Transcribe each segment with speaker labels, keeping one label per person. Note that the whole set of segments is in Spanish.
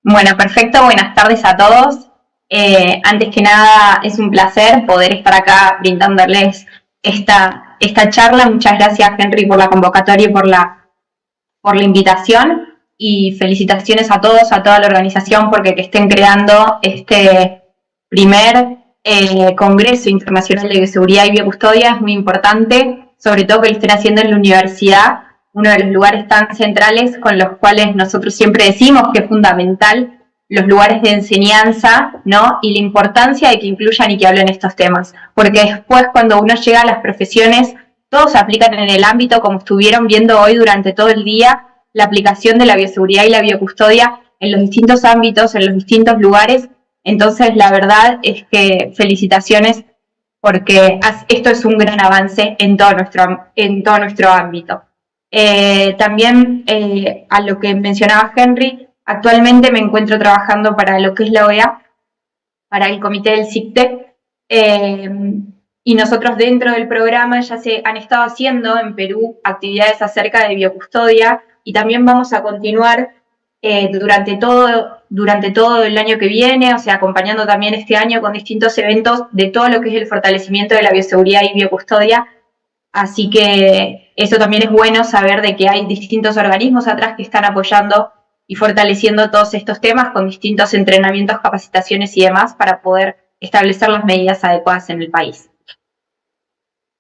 Speaker 1: Bueno, perfecto. Buenas tardes a todos. Antes que nada, es un placer poder estar acá brindándoles esta charla. Muchas gracias, Henry, por la convocatoria y por la invitación. Y felicitaciones a todos, a toda la organización, porque que estén creando este primer Congreso Internacional de Bioseguridad y Biocustodia es muy importante, sobre todo que lo estén haciendo en la universidad, uno de los lugares tan centrales con los cuales nosotros siempre decimos que es fundamental los lugares de enseñanza, ¿no? Y la importancia de que incluyan y que hablen estos temas, porque después cuando uno llega a las profesiones, todos se aplican en el ámbito, como estuvieron viendo hoy durante todo el día, la aplicación de la bioseguridad y la biocustodia en los distintos ámbitos, en los distintos lugares. Entonces, la verdad es que felicitaciones porque esto es un gran avance en todo nuestro ámbito. También a lo que mencionaba Henry, actualmente me encuentro trabajando para lo que es la OEA, para el comité del CICTE, y nosotros dentro del programa ya se han estado haciendo en Perú actividades acerca de biocustodia y también vamos a continuar durante todo el año que viene, o sea, acompañando también este año con distintos eventos de todo lo que es el fortalecimiento de la bioseguridad y biocustodia. Así que eso también es bueno saber de que hay distintos organismos atrás que están apoyando y fortaleciendo todos estos temas con distintos entrenamientos, capacitaciones y demás para poder establecer las medidas adecuadas en el país.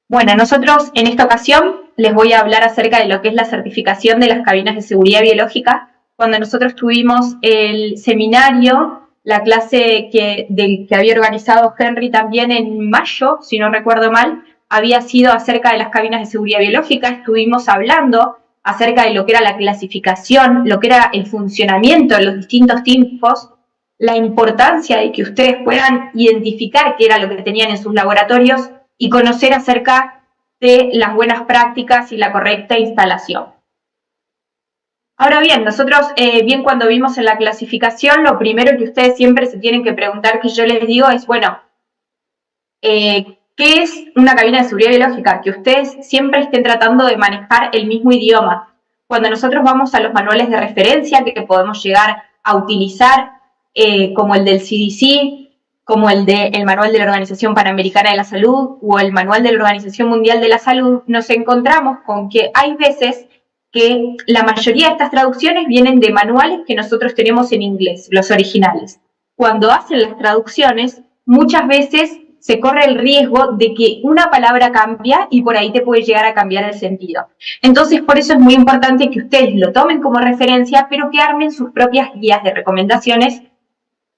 Speaker 1: Bueno, nosotros en esta ocasión les voy a hablar acerca de lo que es la certificación de las cabinas de seguridad biológica. Cuando nosotros tuvimos el seminario, la clase que había organizado Henry también en mayo, si no recuerdo mal, había sido acerca de las cabinas de seguridad biológica. Estuvimos hablando acerca de lo que era la clasificación, lo que era el funcionamiento de los distintos tipos, la importancia de que ustedes puedan identificar qué era lo que tenían en sus laboratorios y conocer acerca de las buenas prácticas y la correcta instalación. Ahora bien, nosotros bien cuando vimos en la clasificación, lo primero que ustedes siempre se tienen que preguntar, que yo les digo, es, bueno, ¿qué es una cabina de seguridad biológica? Que ustedes siempre estén tratando de manejar el mismo idioma. Cuando nosotros vamos a los manuales de referencia que podemos llegar a utilizar, como el del CDC, como el manual de la Organización Panamericana de la Salud o el manual de la Organización Mundial de la Salud, nos encontramos con que hay veces que la mayoría de estas traducciones vienen de manuales que nosotros tenemos en inglés, los originales. Cuando hacen las traducciones, muchas veces se corre el riesgo de que una palabra cambia y por ahí te puede llegar a cambiar el sentido. Entonces, por eso es muy importante que ustedes lo tomen como referencia, pero que armen sus propias guías de recomendaciones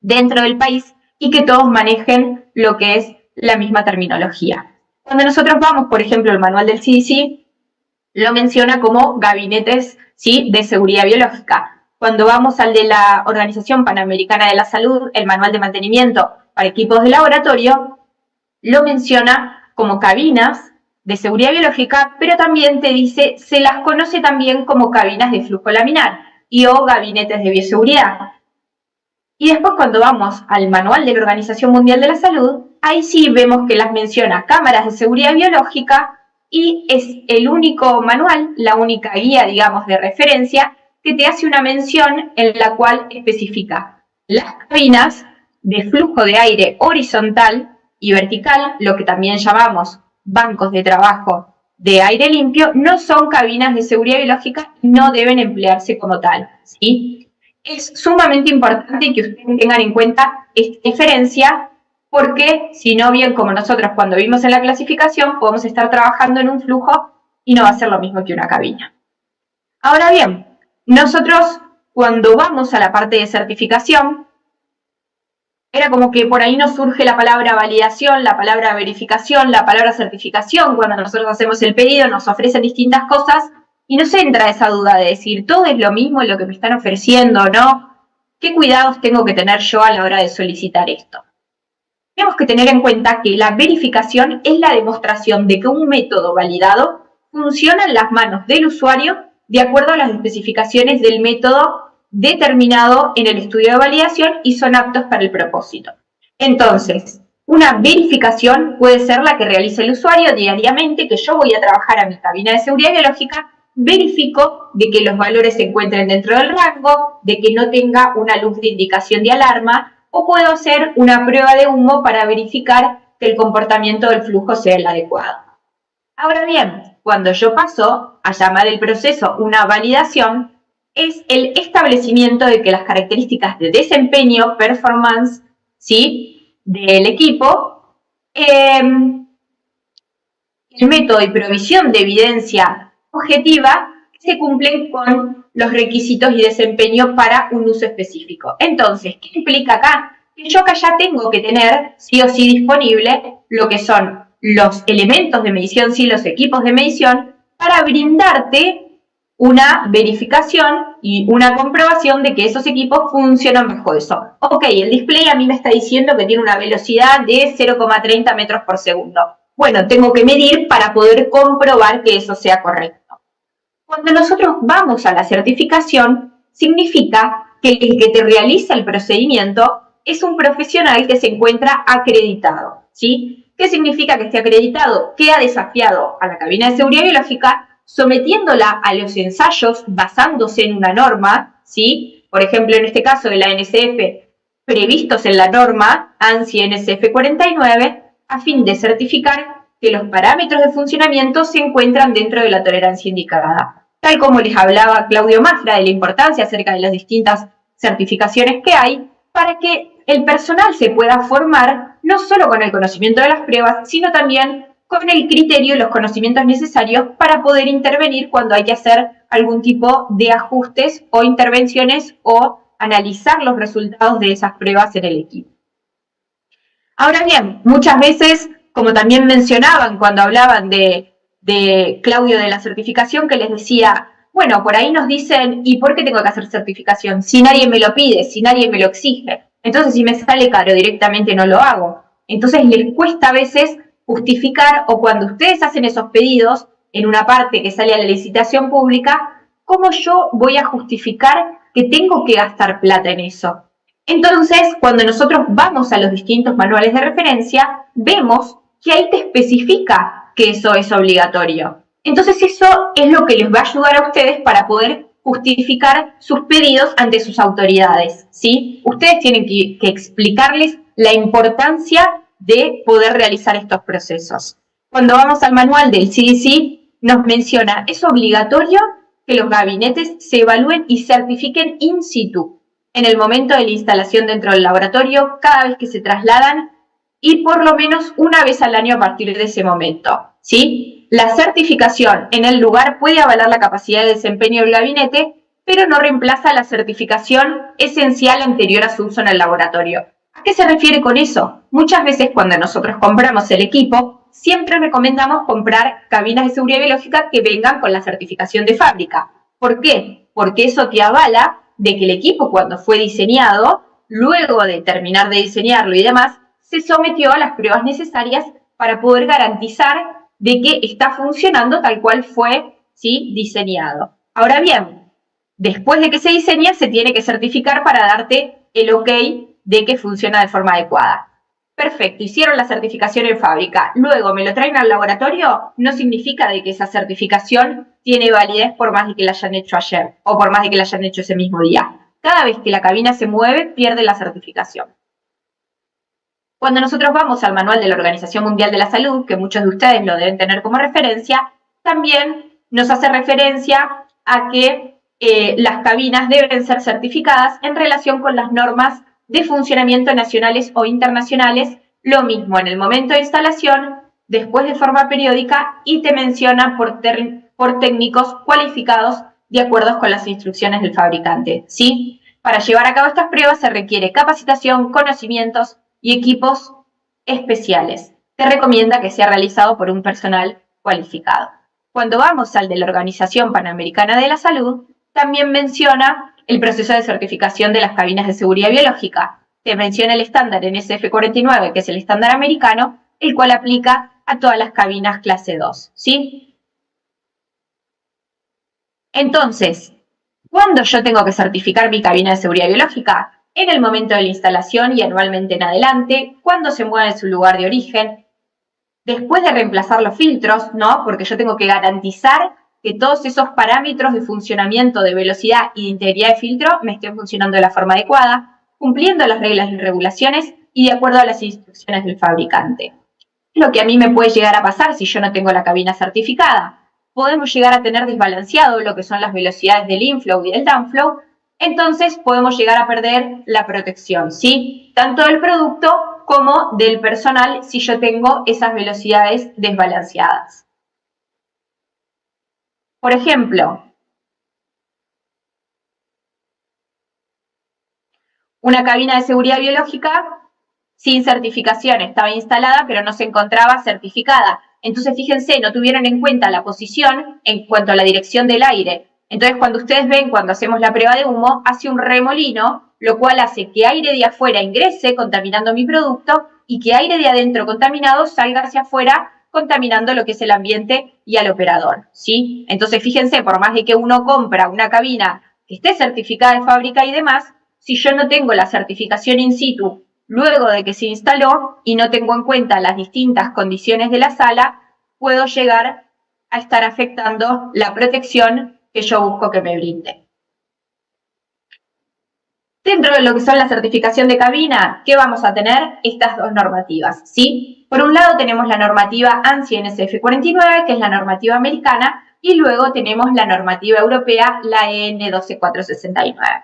Speaker 1: dentro del país y que todos manejen lo que es la misma terminología. Cuando nosotros vamos, por ejemplo, el manual del CDC, lo menciona como gabinetes, ¿sí?, de seguridad biológica. Cuando vamos al de la Organización Panamericana de la Salud, el manual de mantenimiento para equipos de laboratorio, lo menciona como cabinas de seguridad biológica, pero también te dice, se las conoce también como cabinas de flujo laminar y o gabinetes de bioseguridad. Y después cuando vamos al manual de la Organización Mundial de la Salud, ahí sí vemos que las menciona cámaras de seguridad biológica y es el único manual, la única guía, digamos, de referencia que te hace una mención en la cual especifica las cabinas de flujo de aire horizontal y vertical, lo que también llamamos bancos de trabajo de aire limpio, no son cabinas de seguridad biológica, no deben emplearse como tal, ¿sí? Es sumamente importante que ustedes tengan en cuenta esta diferencia porque si no, bien como nosotros cuando vimos en la clasificación, podemos estar trabajando en un flujo y no va a ser lo mismo que una cabina. Ahora bien, nosotros cuando vamos a la parte de certificación, era como que por ahí nos surge la palabra validación, la palabra verificación, la palabra certificación. Cuando nosotros hacemos el pedido nos ofrecen distintas cosas y nos entra esa duda de decir, ¿todo es lo mismo lo que me están ofreciendo o no? ¿Qué cuidados tengo que tener yo a la hora de solicitar esto? Tenemos que tener en cuenta que la verificación es la demostración de que un método validado funciona en las manos del usuario de acuerdo a las especificaciones del método determinado en el estudio de validación y son aptos para el propósito. Entonces, una verificación puede ser la que realiza el usuario diariamente, que yo voy a trabajar a mi cabina de seguridad biológica verifico de que los valores se encuentren dentro del rango, de que no tenga una luz de indicación de alarma, o puedo hacer una prueba de humo para verificar que el comportamiento del flujo sea el adecuado. Ahora bien, cuando yo paso a llamar el proceso una validación, es el establecimiento de que las características de desempeño, performance, ¿sí?, del equipo, el método y provisión de evidencia objetiva se cumplen con los requisitos y desempeño para un uso específico. Entonces, ¿qué implica acá? Que yo acá ya tengo que tener sí o sí disponible lo que son los elementos de medición, sí, los equipos de medición, para brindarte una verificación y una comprobación de que esos equipos funcionan bajo eso. Ok, el display a mí me está diciendo que tiene una velocidad de 0,30 metros por segundo. Bueno, tengo que medir para poder comprobar que eso sea correcto. Cuando nosotros vamos a la certificación, significa que el que te realiza el procedimiento es un profesional que se encuentra acreditado, ¿sí? ¿Qué significa que esté acreditado? Que ha desafiado a la cabina de seguridad biológica sometiéndola a los ensayos basándose en una norma, ¿sí? Por ejemplo, en este caso de la NSF, previstos en la norma ANSI NSF 49, a fin de certificar que los parámetros de funcionamiento se encuentran dentro de la tolerancia indicada. Tal como les hablaba Claudio Mafra de la importancia acerca de las distintas certificaciones que hay, para que el personal se pueda formar no solo con el conocimiento de las pruebas, sino también con el criterio y los conocimientos necesarios para poder intervenir cuando hay que hacer algún tipo de ajustes o intervenciones o analizar los resultados de esas pruebas en el equipo. Ahora bien, muchas veces, como también mencionaban cuando hablaban de Claudio de la certificación, que les decía, bueno, por ahí nos dicen, ¿y por qué tengo que hacer certificación? Si nadie me lo pide, si nadie me lo exige. Entonces, si me sale caro, directamente no lo hago. Entonces, les cuesta a veces justificar, o cuando ustedes hacen esos pedidos en una parte que sale a la licitación pública, ¿cómo yo voy a justificar que tengo que gastar plata en eso? Entonces, cuando nosotros vamos a los distintos manuales de referencia, vemos que ahí te especifica que eso es obligatorio. Entonces, eso es lo que les va a ayudar a ustedes para poder justificar sus pedidos ante sus autoridades, ¿sí? Ustedes tienen que explicarles la importancia de poder realizar estos procesos. Cuando vamos al manual del CDC, nos menciona, es obligatorio que los gabinetes se evalúen y certifiquen in situ, en el momento de la instalación dentro del laboratorio, cada vez que se trasladan y por lo menos una vez al año a partir de ese momento, ¿sí? La certificación en el lugar puede avalar la capacidad de desempeño del gabinete, pero no reemplaza la certificación esencial anterior a su uso en el laboratorio. ¿A qué se refiere con eso? Muchas veces cuando nosotros compramos el equipo, siempre recomendamos comprar cabinas de seguridad biológica que vengan con la certificación de fábrica. ¿Por qué? Porque eso te avala de que el equipo, cuando fue diseñado, luego de terminar de diseñarlo y demás, se sometió a las pruebas necesarias para poder garantizar de que está funcionando tal cual fue, ¿sí?, diseñado. Ahora bien, después de que se diseña, se tiene que certificar para darte el ok de que funciona de forma adecuada. Perfecto, hicieron la certificación en fábrica, luego me lo traen al laboratorio, no significa de que esa certificación tiene validez por más de que la hayan hecho ayer o por más de que la hayan hecho ese mismo día. Cada vez que la cabina se mueve, pierde la certificación. Cuando nosotros vamos al manual de la Organización Mundial de la Salud, que muchos de ustedes lo deben tener como referencia, también nos hace referencia a que las cabinas deben ser certificadas en relación con las normas de funcionamiento nacionales o internacionales, lo mismo en el momento de instalación, después de forma periódica y te menciona por técnicos cualificados de acuerdo con las instrucciones del fabricante, ¿sí? Para llevar a cabo estas pruebas se requiere capacitación, conocimientos y equipos especiales. Se recomienda que sea realizado por un personal cualificado. Cuando vamos al de la Organización Panamericana de la Salud, también menciona el proceso de certificación de las cabinas de seguridad biológica. Te menciona el estándar NSF 49, que es el estándar americano, el cual aplica a todas las cabinas clase 2, ¿sí? Entonces, ¿cuándo yo tengo que certificar mi cabina de seguridad biológica? En el momento de la instalación y anualmente en adelante, cuando se mueva de su lugar de origen, después de reemplazar los filtros, ¿no? Porque yo tengo que garantizar que todos esos parámetros de funcionamiento de velocidad y de integridad de filtro me estén funcionando de la forma adecuada, cumpliendo las reglas y regulaciones y de acuerdo a las instrucciones del fabricante. Lo que a mí me puede llegar a pasar si yo no tengo la cabina certificada. Podemos llegar a tener desbalanceado lo que son las velocidades del inflow y del downflow, entonces podemos llegar a perder la protección, ¿sí? Tanto del producto como del personal si yo tengo esas velocidades desbalanceadas. Por ejemplo, una cabina de seguridad biológica sin certificación estaba instalada, pero no se encontraba certificada. Entonces, fíjense, no tuvieron en cuenta la posición en cuanto a la dirección del aire. Entonces, cuando ustedes ven, cuando hacemos la prueba de humo, hace un remolino, lo cual hace que aire de afuera ingrese contaminando mi producto y que aire de adentro contaminado salga hacia afuera contaminando lo que es el ambiente y al operador, ¿sí? Entonces, fíjense, por más de que uno compra una cabina que esté certificada de fábrica y demás, si yo no tengo la certificación in situ luego de que se instaló y no tengo en cuenta las distintas condiciones de la sala, puedo llegar a estar afectando la protección que yo busco que me brinde. Dentro de lo que son la certificación de cabina, ¿qué vamos a tener? Estas dos normativas, ¿sí? Por un lado tenemos la normativa ANSI NSF 49, que es la normativa americana, y luego tenemos la normativa europea, la EN 12469.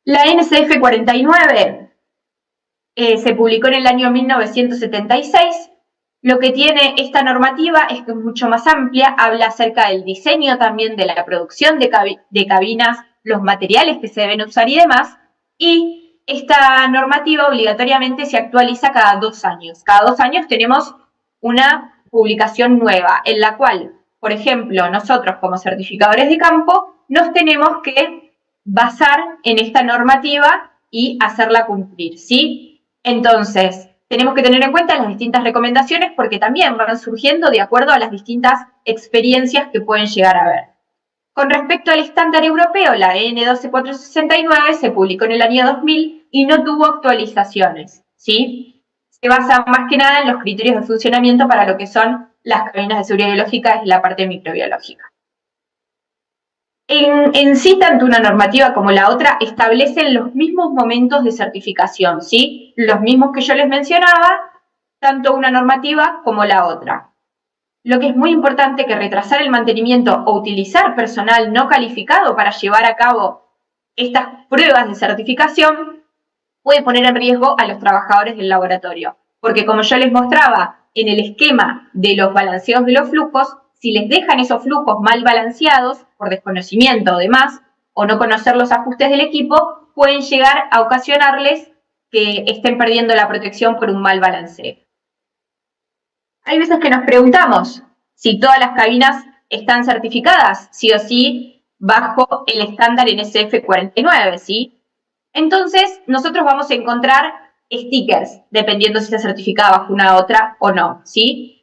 Speaker 1: La NSF 49 se publicó en el año 1976. Lo que tiene esta normativa es que es mucho más amplia, habla acerca del diseño también de la producción de cabinas, los materiales que se deben usar y demás, y esta normativa obligatoriamente se actualiza cada 2 años. Cada 2 años tenemos una publicación nueva, en la cual, por ejemplo, nosotros como certificadores de campo nos tenemos que basar en esta normativa y hacerla cumplir, ¿sí? Entonces, tenemos que tener en cuenta las distintas recomendaciones porque también van surgiendo de acuerdo a las distintas experiencias que pueden llegar a haber. Con respecto al estándar europeo, la EN 12469 se publicó en el año 2000 y no tuvo actualizaciones, ¿sí? Se basa más que nada en los criterios de funcionamiento para lo que son las cabinas de seguridad biológica y la parte microbiológica. En sí, tanto una normativa como la otra establecen los mismos momentos de certificación, ¿sí? Los mismos que yo les mencionaba, tanto una normativa como la otra. Lo que es muy importante que retrasar el mantenimiento o utilizar personal no calificado para llevar a cabo estas pruebas de certificación puede poner en riesgo a los trabajadores del laboratorio, porque como yo les mostraba en el esquema de los balanceos de los flujos, si les dejan esos flujos mal balanceados por desconocimiento o demás, o no conocer los ajustes del equipo, pueden llegar a ocasionarles que estén perdiendo la protección por un mal balanceo. Hay veces que nos preguntamos si todas las cabinas están certificadas, sí o sí, bajo el estándar NSF 49, ¿sí? Entonces, nosotros vamos a encontrar stickers, dependiendo si está certificada bajo una u otra o no, ¿sí?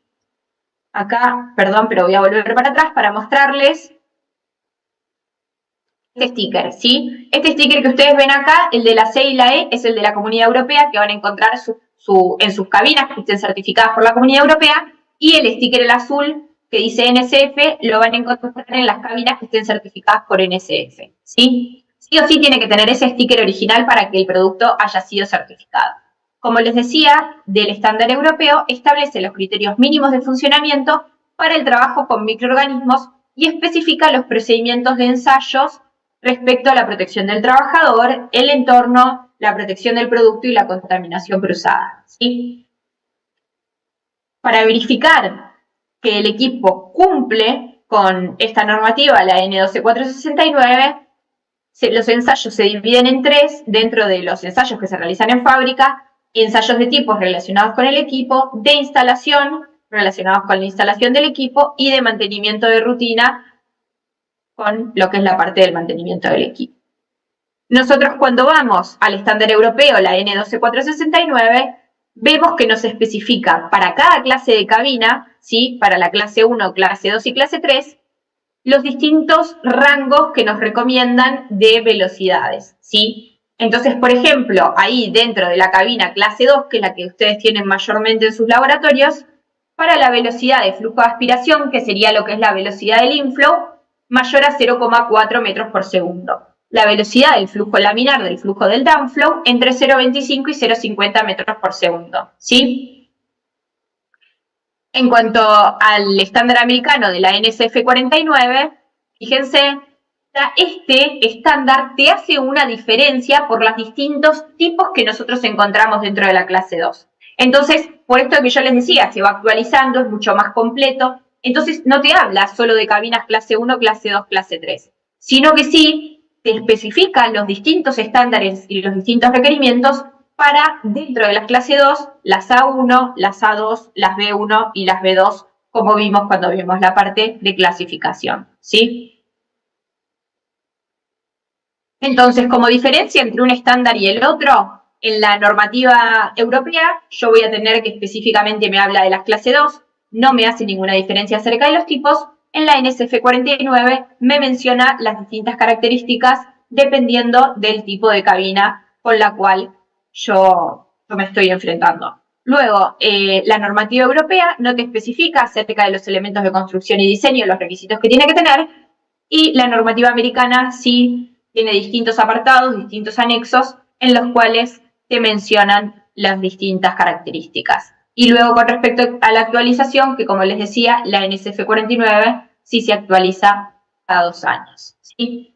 Speaker 1: Acá, perdón, pero voy a volver para atrás para mostrarles este sticker, ¿sí? Este sticker que ustedes ven acá, el de la C y la E, es el de la Comunidad Europea, que van a encontrar en sus cabinas que estén certificadas por la Comunidad Europea, y el sticker el azul que dice NSF lo van a encontrar en las cabinas que estén certificadas por NSF, ¿sí? Sí o sí tiene que tener ese sticker original para que el producto haya sido certificado. Como les decía, del estándar europeo establece los criterios mínimos de funcionamiento para el trabajo con microorganismos y especifica los procedimientos de ensayos respecto a la protección del trabajador, el entorno, la protección del producto y la contaminación cruzada, ¿sí? Para verificar que el equipo cumple con esta normativa, la N12469, los ensayos se dividen en 3 dentro de los ensayos que se realizan en fábrica: ensayos de tipos relacionados con el equipo, de instalación relacionados con la instalación del equipo y de mantenimiento de rutina con lo que es la parte del mantenimiento del equipo. Nosotros cuando vamos al estándar europeo, la N12469, vemos que nos especifica para cada clase de cabina, ¿sí? Para la clase 1, clase 2 y clase 3, los distintos rangos que nos recomiendan de velocidades, ¿sí? Entonces, por ejemplo, ahí dentro de la cabina clase 2, que es la que ustedes tienen mayormente en sus laboratorios, para la velocidad de flujo de aspiración, que sería lo que es la velocidad del inflow, mayor a 0,4 metros por segundo. La velocidad del flujo laminar del flujo del downflow entre 0,25 y 0,50 metros por segundo, ¿sí? En cuanto al estándar americano de la NSF 49, fíjense, este estándar te hace una diferencia por los distintos tipos que nosotros encontramos dentro de la clase 2. Entonces, por esto que yo les decía, se va actualizando, es mucho más completo. Entonces, no te habla solo de cabinas clase 1, clase 2, clase 3, sino que sí te especifica los distintos estándares y los distintos requerimientos para, dentro de las clase 2, las A1, las A2, las B1 y las B2, como vimos cuando vimos la parte de clasificación, ¿sí? Entonces, como diferencia entre un estándar y el otro, en la normativa europea, yo voy a tener que específicamente me habla de las clase 2, no me hace ninguna diferencia acerca de los tipos. En la NSF 49 me menciona las distintas características dependiendo del tipo de cabina con la cual yo me estoy enfrentando. Luego, la normativa europea no te especifica acerca de los elementos de construcción y diseño, los requisitos que tiene que tener, y la normativa americana sí tiene distintos apartados, distintos anexos, en los cuales te mencionan las distintas características. Y luego con respecto a la actualización, que como les decía, la NSF 49 sí se actualiza cada 2 años. ¿Sí?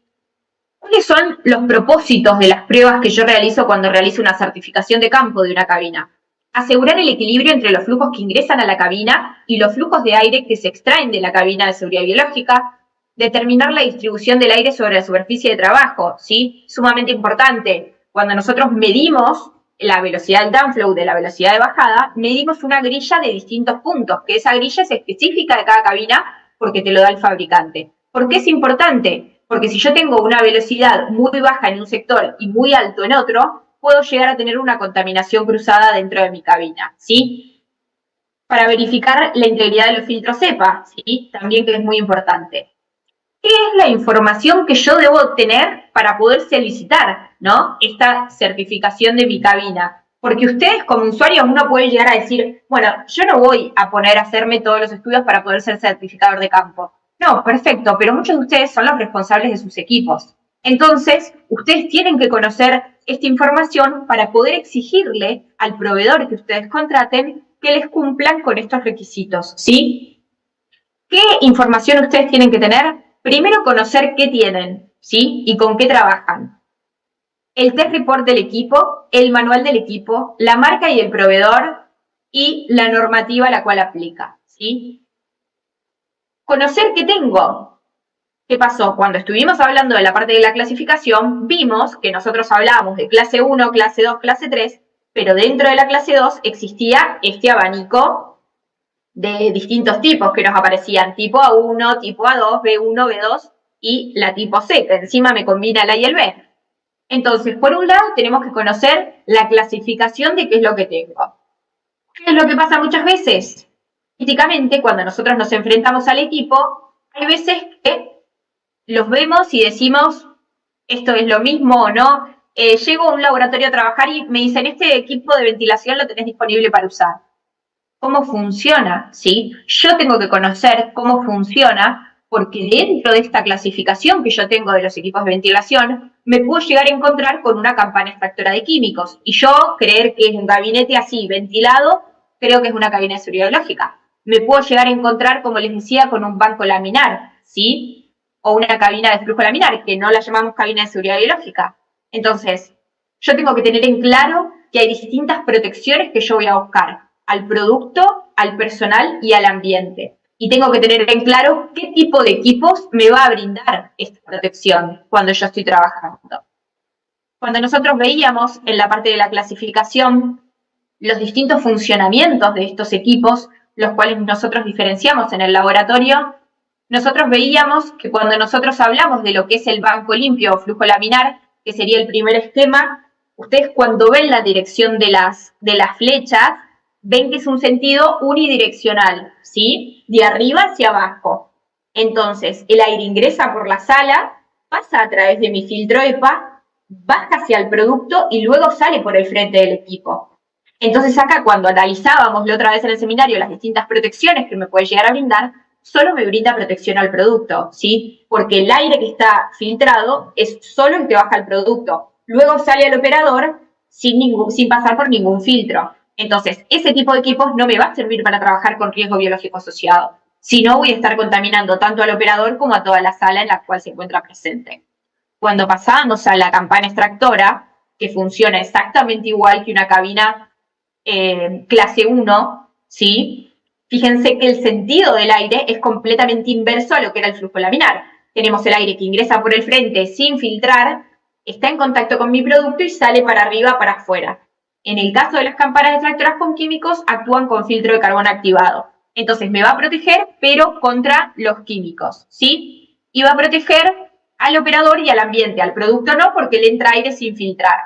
Speaker 1: ¿Cuáles son los propósitos de las pruebas que yo realizo cuando realizo una certificación de campo de una cabina? Asegurar el equilibrio entre los flujos que ingresan a la cabina y los flujos de aire que se extraen de la cabina de seguridad biológica, determinar la distribución del aire sobre la superficie de trabajo, ¿sí? Sumamente importante. Cuando nosotros medimos la velocidad del downflow de la velocidad de bajada, medimos una grilla de distintos puntos, que esa grilla es específica de cada cabina porque te lo da el fabricante. ¿Por qué es importante? Porque si yo tengo una velocidad muy baja en un sector y muy alto en otro, puedo llegar a tener una contaminación cruzada dentro de mi cabina, ¿sí? Para verificar la integridad de los filtros CEPA, ¿sí? También que es muy importante. ¿Qué es la información que yo debo tener para poder solicitar, ¿no? Esta certificación de mi cabina? Porque ustedes como usuarios uno puede llegar a decir, bueno, yo no voy a poner a hacerme todos los estudios para poder ser certificador de campo. No, perfecto, pero muchos de ustedes son los responsables de sus equipos. Entonces, ustedes tienen que conocer esta información para poder exigirle al proveedor que ustedes contraten que les cumplan con estos requisitos, ¿sí? ¿Qué información ustedes tienen que tener? Primero, conocer qué tienen, ¿sí? Y con qué trabajan. El test report del equipo, el manual del equipo, la marca y el proveedor y la normativa a la cual aplica, ¿sí? Conocer qué tengo. ¿Qué pasó? Cuando estuvimos hablando de la parte de la clasificación, vimos que nosotros hablábamos de clase 1, clase 2, clase 3, pero dentro de la clase 2 existía este abanico de distintos tipos que nos aparecían, tipo A1, tipo A2, B1, B2 y la tipo C, que encima me combina el A y el B. Entonces, por un lado, tenemos que conocer la clasificación de qué es lo que tengo. ¿Qué es lo que pasa muchas veces? Críticamente, cuando nosotros nos enfrentamos al equipo, hay veces que los vemos y decimos, esto es lo mismo o no. Llego a un laboratorio a trabajar y me dicen, este equipo de ventilación lo tenés disponible para usar. ¿Cómo funciona? ¿Sí? Yo tengo que conocer cómo funciona porque dentro de esta clasificación que yo tengo de los equipos de ventilación, me puedo llegar a encontrar con una campana extractora de químicos. Y yo creer que es un gabinete así, ventilado, creo que es una cabina de seguridad biológica. Me puedo llegar a encontrar, como les decía, con un banco laminar, ¿sí? O una cabina de flujo laminar, que no la llamamos cabina de seguridad biológica. Entonces, yo tengo que tener en claro que hay distintas protecciones que yo voy a buscar al producto, al personal y al ambiente. Y tengo que tener en claro qué tipo de equipos me va a brindar esta protección cuando yo estoy trabajando. Cuando nosotros veíamos en la parte de la clasificación los distintos funcionamientos de estos equipos, los cuales nosotros diferenciamos en el laboratorio, nosotros veíamos que cuando nosotros hablamos de lo que es el banco limpio o flujo laminar, que sería el primer esquema, ustedes cuando ven la dirección de las flechas, ven que es un sentido unidireccional, ¿sí? De arriba hacia abajo. Entonces, el aire ingresa por la sala, pasa a través de mi filtro EPA, baja hacia el producto y luego sale por el frente del equipo. Entonces acá, cuando analizábamos la otra vez en el seminario las distintas protecciones que me puede llegar a brindar, solo me brinda protección al producto, ¿sí? Porque el aire que está filtrado es solo el que baja al producto. Luego sale al operador sin pasar por ningún filtro. Entonces, ese tipo de equipos no me va a servir para trabajar con riesgo biológico asociado. Si no, voy a estar contaminando tanto al operador como a toda la sala en la cual se encuentra presente. Cuando pasamos a la campana extractora, que funciona exactamente igual que una cabina clase 1, ¿sí? Fíjense que el sentido del aire es completamente inverso a lo que era el flujo laminar. Tenemos el aire que ingresa por el frente sin filtrar, está en contacto con mi producto y sale para arriba, para afuera. En el caso de las campanas extractoras con químicos, actúan con filtro de carbono activado. Entonces me va a proteger, pero contra los químicos, ¿sí? Y va a proteger al operador y al ambiente, al producto no, porque le entra aire sin filtrar.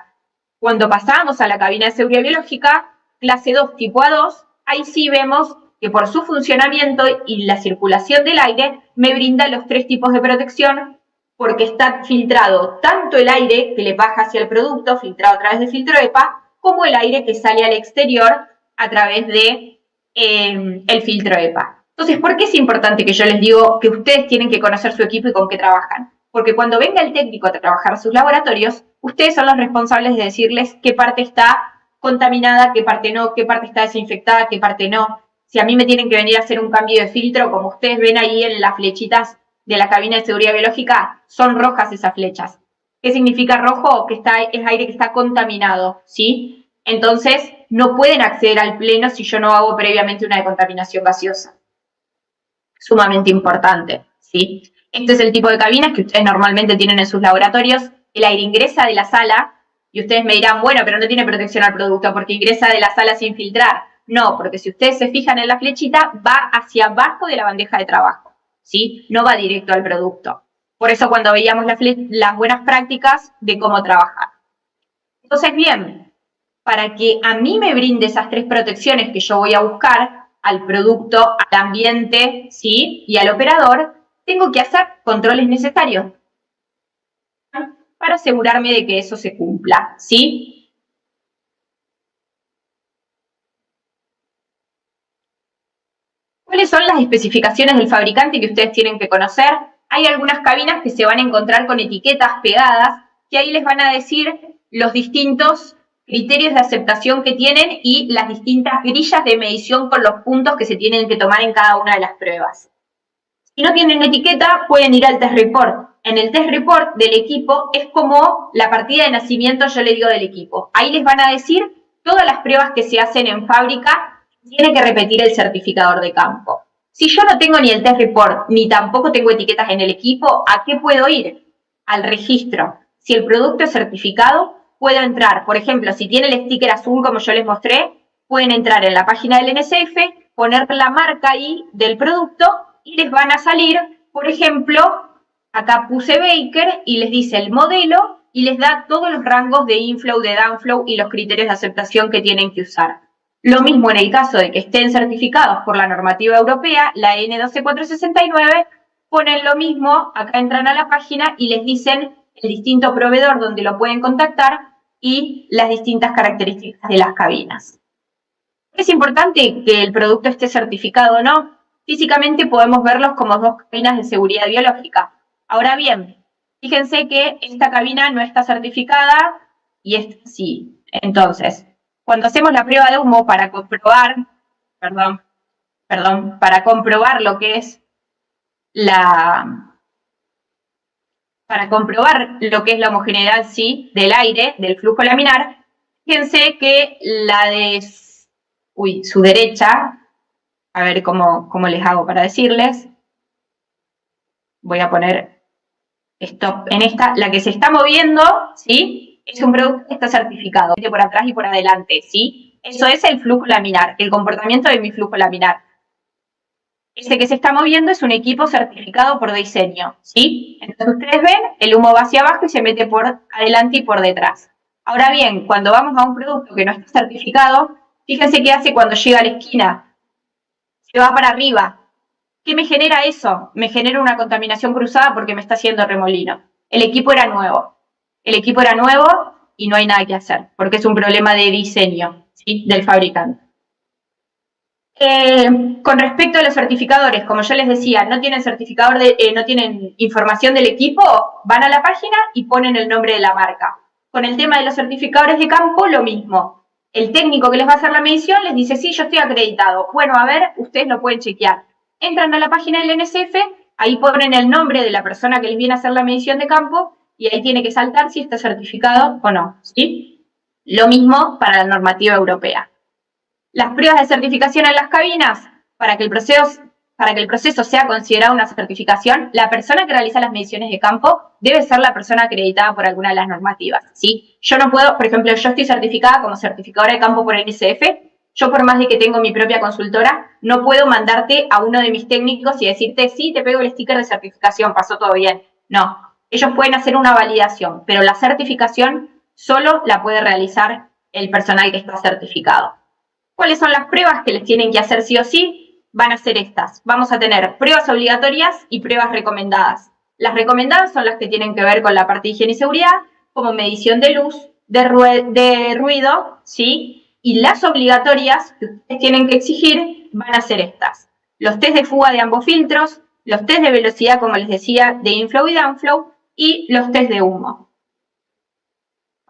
Speaker 1: Cuando pasamos a la cabina de seguridad biológica, clase 2 tipo A2, ahí sí vemos que por su funcionamiento y la circulación del aire me brinda los 3 tipos de protección, porque está filtrado tanto el aire que le baja hacia el producto, filtrado a través de filtro EPA, como el aire que sale al exterior a través de el filtro EPA. Entonces, ¿por qué es importante que yo les digo que ustedes tienen que conocer su equipo y con qué trabajan? Porque cuando venga el técnico a trabajar a sus laboratorios, ustedes son los responsables de decirles qué parte está contaminada, qué parte no, qué parte está desinfectada, qué parte no. Si a mí me tienen que venir a hacer un cambio de filtro, como ustedes ven ahí en las flechitas de la cabina de seguridad biológica, son rojas esas flechas. ¿Qué significa rojo? Que es aire que está contaminado, ¿sí? Entonces, no pueden acceder al pleno si yo no hago previamente una decontaminación gaseosa. Sumamente importante, ¿sí? Este es el tipo de cabinas que ustedes normalmente tienen en sus laboratorios. El aire ingresa de la sala y ustedes me dirán, bueno, pero no tiene protección al producto porque ingresa de la sala sin filtrar. No, porque si ustedes se fijan en la flechita, va hacia abajo de la bandeja de trabajo, ¿sí? No va directo al producto. Por eso cuando veíamos las buenas prácticas de cómo trabajar. Entonces, bien, para que a mí me brinde esas 3 protecciones que yo voy a buscar al producto, al ambiente, ¿sí? Y al operador, tengo que hacer controles necesarios para asegurarme de que eso se cumpla, ¿sí? ¿Cuáles son las especificaciones del fabricante que ustedes tienen que conocer? Hay algunas cabinas que se van a encontrar con etiquetas pegadas que ahí les van a decir los distintos criterios de aceptación que tienen y las distintas grillas de medición con los puntos que se tienen que tomar en cada una de las pruebas. Si no tienen etiqueta, pueden ir al test report. En el test report del equipo es como la partida de nacimiento, yo le digo, del equipo. Ahí les van a decir todas las pruebas que se hacen en fábrica, tiene que repetir el certificador de campo. Si yo no tengo ni el test report, ni tampoco tengo etiquetas en el equipo, ¿a qué puedo ir? Al registro. Si el producto es certificado, puedo entrar. Por ejemplo, si tiene el sticker azul, como yo les mostré, pueden entrar en la página del NSF, poner la marca ahí del producto y les van a salir, por ejemplo, acá puse Baker y les dice el modelo y les da todos los rangos de inflow, de downflow y los criterios de aceptación que tienen que usar. Lo mismo en el caso de que estén certificados por la normativa europea, la N12469, ponen lo mismo, acá entran a la página y les dicen el distinto proveedor donde lo pueden contactar y las distintas características de las cabinas. Es importante que el producto esté certificado o no. Físicamente podemos verlos como 2 cabinas de seguridad biológica. Ahora bien, fíjense que esta cabina no está certificada y esta sí. Entonces, cuando hacemos la prueba de humo para comprobar, para comprobar lo que es para comprobar lo que es la homogeneidad, sí, del aire, del flujo laminar, fíjense que la de su derecha, a ver cómo les hago para decirles, voy a poner stop en esta, la que se está moviendo, ¿sí? Es un producto que está certificado, por atrás y por adelante, ¿sí? Eso es el flujo laminar, el comportamiento de mi flujo laminar. Ese que se está moviendo es un equipo certificado por diseño, ¿sí? Entonces ustedes ven, el humo va hacia abajo y se mete por adelante y por detrás. Ahora bien, cuando vamos a un producto que no está certificado, fíjense qué hace cuando llega a la esquina. Se va para arriba. ¿Qué me genera eso? Me genera una contaminación cruzada porque me está haciendo remolino. El equipo era nuevo. El equipo era nuevo y no hay nada que hacer, porque es un problema de diseño. ¿sí? Del fabricante. Con respecto a los certificadores, como yo les decía, no tienen certificador no tienen información del equipo, van a la página y ponen el nombre de la marca. Con el tema de los certificadores de campo, lo mismo. El técnico que les va a hacer la medición les dice, sí, yo estoy acreditado. Bueno, a ver, ustedes lo pueden chequear. Entran a la página del NSF, ahí ponen el nombre de la persona que les viene a hacer la medición de campo y ahí tiene que saltar si está certificado o no, ¿sí? Lo mismo para la normativa europea. Las pruebas de certificación en las cabinas, para que el proceso sea considerado una certificación, la persona que realiza las mediciones de campo debe ser la persona acreditada por alguna de las normativas, ¿sí? Yo no puedo, por ejemplo, yo estoy certificada como certificadora de campo por el NSF, yo por más de que tengo mi propia consultora, no puedo mandarte a uno de mis técnicos y decirte, sí, te pego el sticker de certificación, pasó todo bien. No, ellos pueden hacer una validación, pero la certificación solo la puede realizar el personal que está certificado. ¿Cuáles son las pruebas que les tienen que hacer sí o sí? Van a ser estas. Vamos a tener pruebas obligatorias y pruebas recomendadas. Las recomendadas son las que tienen que ver con la parte de higiene y seguridad, como medición de luz, de ruido, ¿sí? Y las obligatorias que ustedes tienen que exigir van a ser estas. Los test de fuga de ambos filtros, los test de velocidad, como les decía, de inflow y downflow, y los test de humo.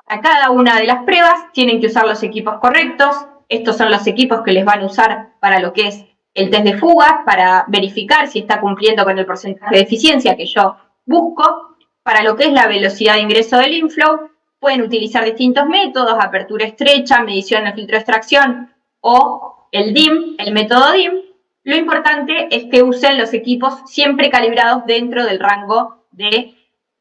Speaker 1: Para cada una de las pruebas tienen que usar los equipos correctos. Estos son los equipos que les van a usar para lo que es el test de fuga, para verificar si está cumpliendo con el porcentaje de eficiencia que yo busco. Para lo que es la velocidad de ingreso del inflow, pueden utilizar distintos métodos, apertura estrecha, medición del filtro de extracción o el DIM, el método DIM. Lo importante es que usen los equipos siempre calibrados dentro del rango de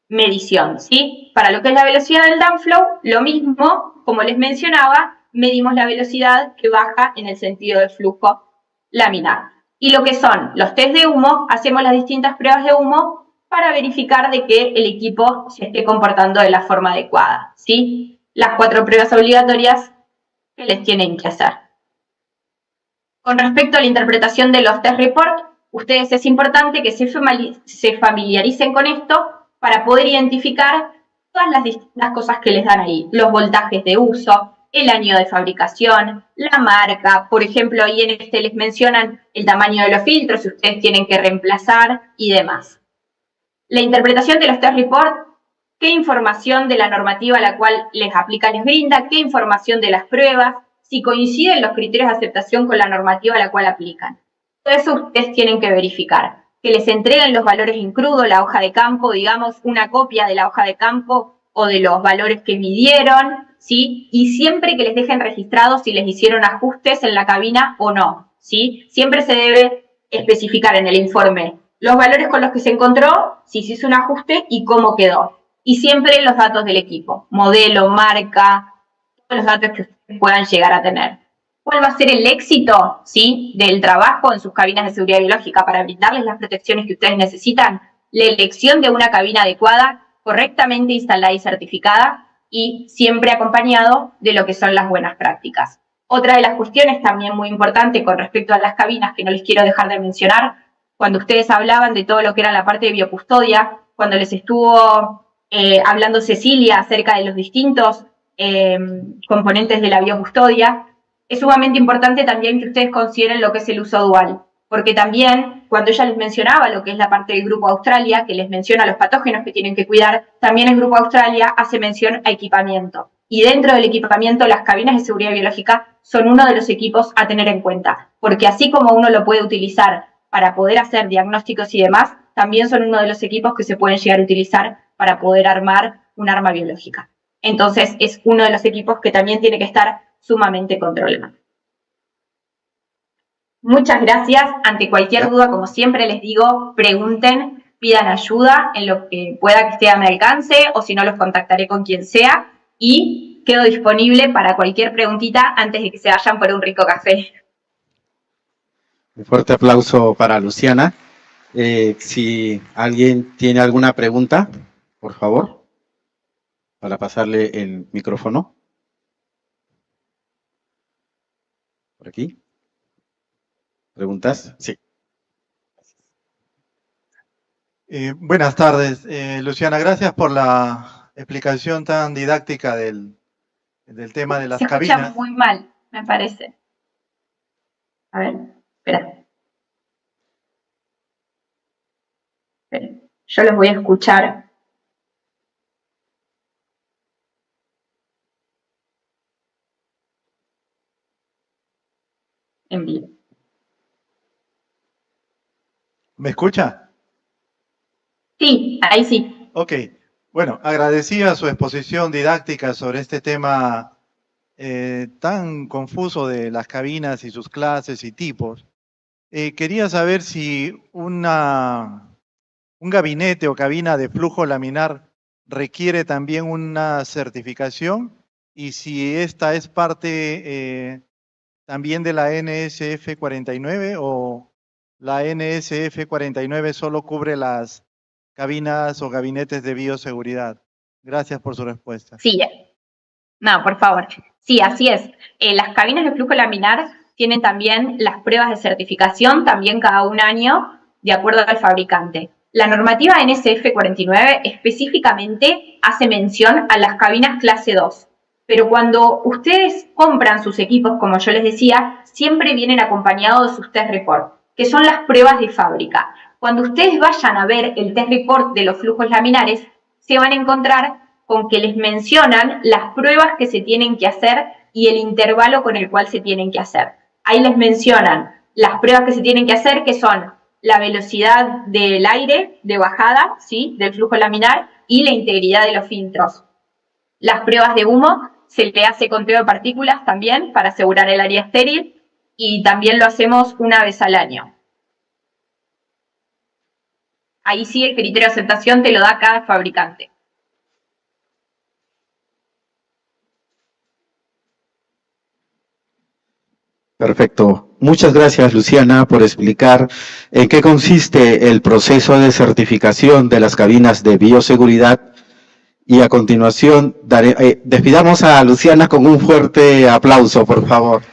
Speaker 1: medición, ¿sí? Para lo que es la velocidad del downflow, lo mismo, como les mencionaba, medimos la velocidad que baja en el sentido del flujo laminar. Y lo que son los test de humo, hacemos las distintas pruebas de humo para verificar de que el equipo se esté comportando de la forma adecuada, ¿sí? Las 4 pruebas obligatorias que les tienen que hacer. Con respecto a la interpretación de los test report, ustedes es importante que se familiaricen con esto para poder identificar todas las distintas cosas que les dan ahí. Los voltajes de uso, el año de fabricación, la marca, por ejemplo, ahí en este les mencionan el tamaño de los filtros, si ustedes tienen que reemplazar y demás. La interpretación de los test report, qué información de la normativa a la cual les aplica les brinda, qué información de las pruebas, si coinciden los criterios de aceptación con la normativa a la cual aplican. Todo eso ustedes tienen que verificar. Que les entreguen los valores en crudo, la hoja de campo, digamos, una copia de la hoja de campo o de los valores que midieron, ¿sí? Y siempre que les dejen registrados si les hicieron ajustes en la cabina o no, ¿sí? Siempre se debe especificar en el informe los valores con los que se encontró, si se hizo un ajuste y cómo quedó. Y siempre los datos del equipo, modelo, marca, todos los datos que ustedes puedan llegar a tener. ¿Cuál va a ser el éxito, ¿sí?, del trabajo en sus cabinas de seguridad biológica para brindarles las protecciones que ustedes necesitan? La elección de una cabina adecuada, correctamente instalada y certificada y siempre acompañado de lo que son las buenas prácticas. Otra de las cuestiones también muy importante con respecto a las cabinas que no les quiero dejar de mencionar, cuando ustedes hablaban de todo lo que era la parte de biocustodia, cuando les estuvo hablando Cecilia acerca de los distintos componentes de la biocustodia, es sumamente importante también que ustedes consideren lo que es el uso dual, porque también cuando ella les mencionaba lo que es la parte del Grupo Australia, que les menciona los patógenos que tienen que cuidar, también el Grupo Australia hace mención a equipamiento. Y dentro del equipamiento, las cabinas de seguridad biológica son uno de los equipos a tener en cuenta, porque así como uno lo puede utilizar para poder hacer diagnósticos y demás, también son uno de los equipos que se pueden llegar a utilizar para poder armar un arma biológica. Entonces, es uno de los equipos que también tiene que estar sumamente controlado. Muchas gracias. Ante cualquier duda, como siempre les digo, pregunten, pidan ayuda en lo que pueda que esté a mi alcance, o si no, los contactaré con quien sea, y quedo disponible para cualquier preguntita antes de que se vayan por un rico café.
Speaker 2: Un fuerte aplauso para Luciana. Si alguien tiene alguna pregunta, por favor, para pasarle el micrófono. Por aquí. ¿Preguntas? Sí.
Speaker 3: Buenas tardes, Luciana. Gracias por la explicación tan didáctica del tema de las cabinas.
Speaker 1: Se escucha muy mal. me parece. A ver, espera. Espera. Yo los voy a escuchar. En vivo.
Speaker 3: ¿Me escucha?
Speaker 1: Sí, ahí sí.
Speaker 3: Ok. Bueno, agradecía su exposición didáctica sobre este tema tan confuso de las cabinas y sus clases y tipos. Quería saber si un gabinete o cabina de flujo laminar requiere también una certificación y si esta es parte también de la NSF 49 o la NSF 49 solo cubre las cabinas o gabinetes de bioseguridad. Gracias por su respuesta.
Speaker 1: Sí, no, por favor. Sí, así es. Las cabinas de flujo laminar tienen también las pruebas de certificación, también cada un año, de acuerdo al fabricante. La normativa NSF 49 específicamente hace mención a las cabinas clase 2, pero cuando ustedes compran sus equipos, como yo les decía, siempre vienen acompañados de sus test report, que son las pruebas de fábrica. Cuando ustedes vayan a ver el test report de los flujos laminares, se van a encontrar con que les mencionan las pruebas que se tienen que hacer y el intervalo con el cual se tienen que hacer. Ahí les mencionan las pruebas que se tienen que hacer, que son la velocidad del aire de bajada, ¿sí?, del flujo laminar, y la integridad de los filtros. Las pruebas de humo, se le hace conteo de partículas también para asegurar el área estéril, y también lo hacemos una vez al año. Ahí sí el criterio de aceptación te lo da cada fabricante.
Speaker 2: Perfecto. Muchas gracias, Luciana, por explicar en qué consiste el proceso de certificación de las cabinas de bioseguridad. Y a continuación, despidamos a Luciana con un fuerte aplauso, por favor.